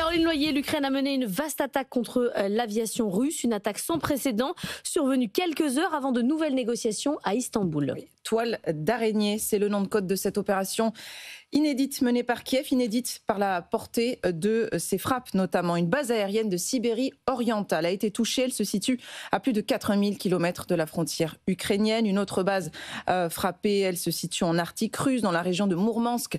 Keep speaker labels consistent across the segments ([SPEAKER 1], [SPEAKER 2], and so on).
[SPEAKER 1] Caroline Noyer, l'Ukraine a mené une vaste attaque contre l'aviation russe, une attaque sans précédent, survenue quelques heures avant de nouvelles négociations à Istanbul.
[SPEAKER 2] Oui, toile d'araignée, c'est le nom de code de cette opération inédite menée par Kiev, inédite par la portée de ses frappes, notamment. Une base aérienne de Sibérie orientale a été touchée. Elle se situe à plus de 4000 km de la frontière ukrainienne. Une autre base frappée, elle se situe en Arctique russe, dans la région de Mourmansk,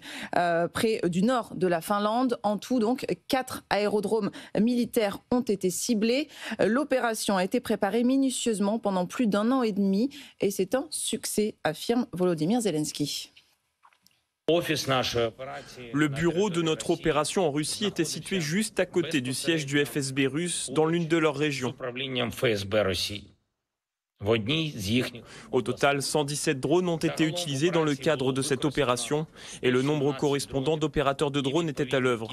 [SPEAKER 2] près du nord de la Finlande. En tout, donc, 4 aérodromes militaires ont été ciblés. L'opération a été préparée minutieusement pendant plus d'1 an et demi et c'est un succès, affirme Volodymyr Zelensky.
[SPEAKER 3] Le bureau de notre opération en Russie était situé juste à côté du siège du FSB russe dans l'une de leurs régions. Au total, 117 drones ont été utilisés dans le cadre de cette opération et le nombre correspondant d'opérateurs de drones était à l'œuvre.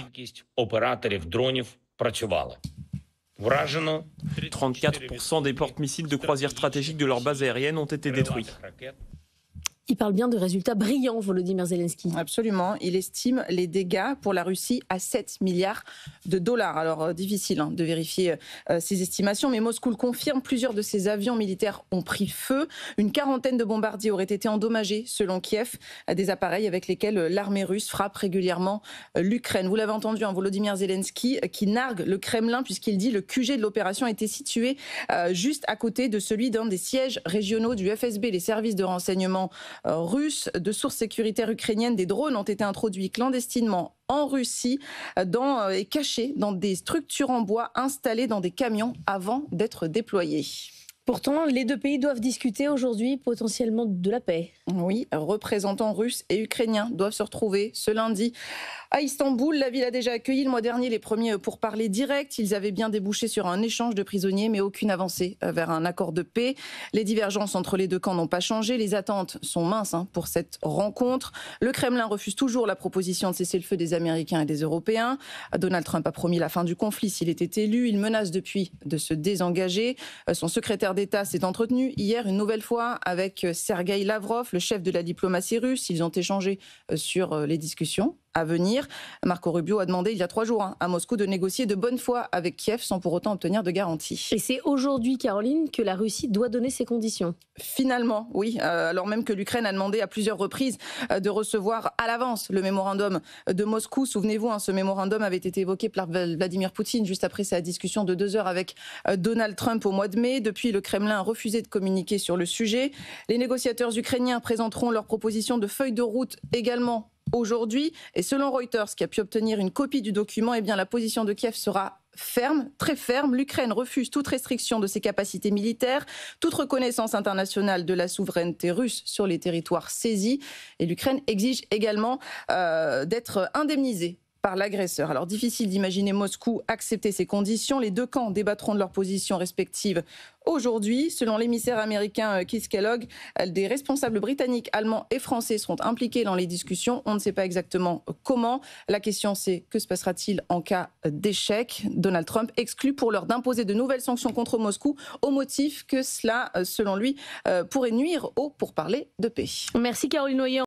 [SPEAKER 3] 34% des porte-missiles de croisière stratégique de leur base aérienne ont été détruits.
[SPEAKER 1] Il parle bien de résultats brillants, Volodymyr Zelensky.
[SPEAKER 2] Absolument. Il estime les dégâts pour la Russie à 7 milliards de dollars. Alors, difficile de vérifier ces estimations, mais Moscou le confirme. Plusieurs de ces avions militaires ont pris feu. Une quarantaine de bombardiers auraient été endommagés, selon Kiev, des appareils avec lesquels l'armée russe frappe régulièrement l'Ukraine. Vous l'avez entendu, Volodymyr Zelensky qui nargue le Kremlin, puisqu'il dit que le QG de l'opération était situé juste à côté de celui d'un des sièges régionaux du FSB, les services de renseignement russes. De sources sécuritaires ukrainiennes, des drones ont été introduits clandestinement en Russie et cachés dans des structures en bois installées dans des camions avant d'être déployés.
[SPEAKER 1] Pourtant, les deux pays doivent discuter aujourd'hui potentiellement de la paix.
[SPEAKER 2] Oui, représentants russes et ukrainiens doivent se retrouver ce lundi à Istanbul. La ville a déjà accueilli le mois dernier les premiers pourparlers directs. Ils avaient bien débouché sur un échange de prisonniers, mais aucune avancée vers un accord de paix. Les divergences entre les deux camps n'ont pas changé. Les attentes sont minces pour cette rencontre. Le Kremlin refuse toujours la proposition de cesser le feu des Américains et des Européens. Donald Trump a promis la fin du conflit s'il était élu. Il menace depuis de se désengager. Son secrétaire d'État s'est entretenu hier une nouvelle fois avec Sergueï Lavrov, le chef de la diplomatie russe. Ils ont échangé sur les discussions à venir. Marco Rubio a demandé il y a 3 jours à Moscou de négocier de bonne foi avec Kiev sans pour autant obtenir de garanties.
[SPEAKER 1] Et c'est aujourd'hui, Caroline, que la Russie doit donner ses conditions.
[SPEAKER 2] Finalement, oui, alors même que l'Ukraine a demandé à plusieurs reprises de recevoir à l'avance le mémorandum de Moscou. Souvenez-vous, ce mémorandum avait été évoqué par Vladimir Poutine juste après sa discussion de 2 heures avec Donald Trump au mois de mai. Depuis, le Kremlin a refusé de communiquer sur le sujet. Les négociateurs ukrainiens présenteront leur proposition de feuille de route également aujourd'hui. Et selon Reuters, qui a pu obtenir une copie du document, la position de Kiev sera ferme, très ferme. L'Ukraine refuse toute restriction de ses capacités militaires, toute reconnaissance internationale de la souveraineté russe sur les territoires saisis. Et l'Ukraine exige également d'être indemnisée par l'agresseur. Alors difficile d'imaginer Moscou accepter ces conditions. Les deux camps débattront de leurs positions respectives aujourd'hui. Selon l'émissaire américain Keith Kellogg, des responsables britanniques, allemands et français seront impliqués dans les discussions. On ne sait pas exactement comment. La question c'est que se passera-t-il en cas d'échec? Donald Trump exclut pour l'heure d'imposer de nouvelles sanctions contre Moscou au motif que cela, selon lui, pourrait nuire aux pourparlers de paix.
[SPEAKER 1] Merci Caroline Noyer.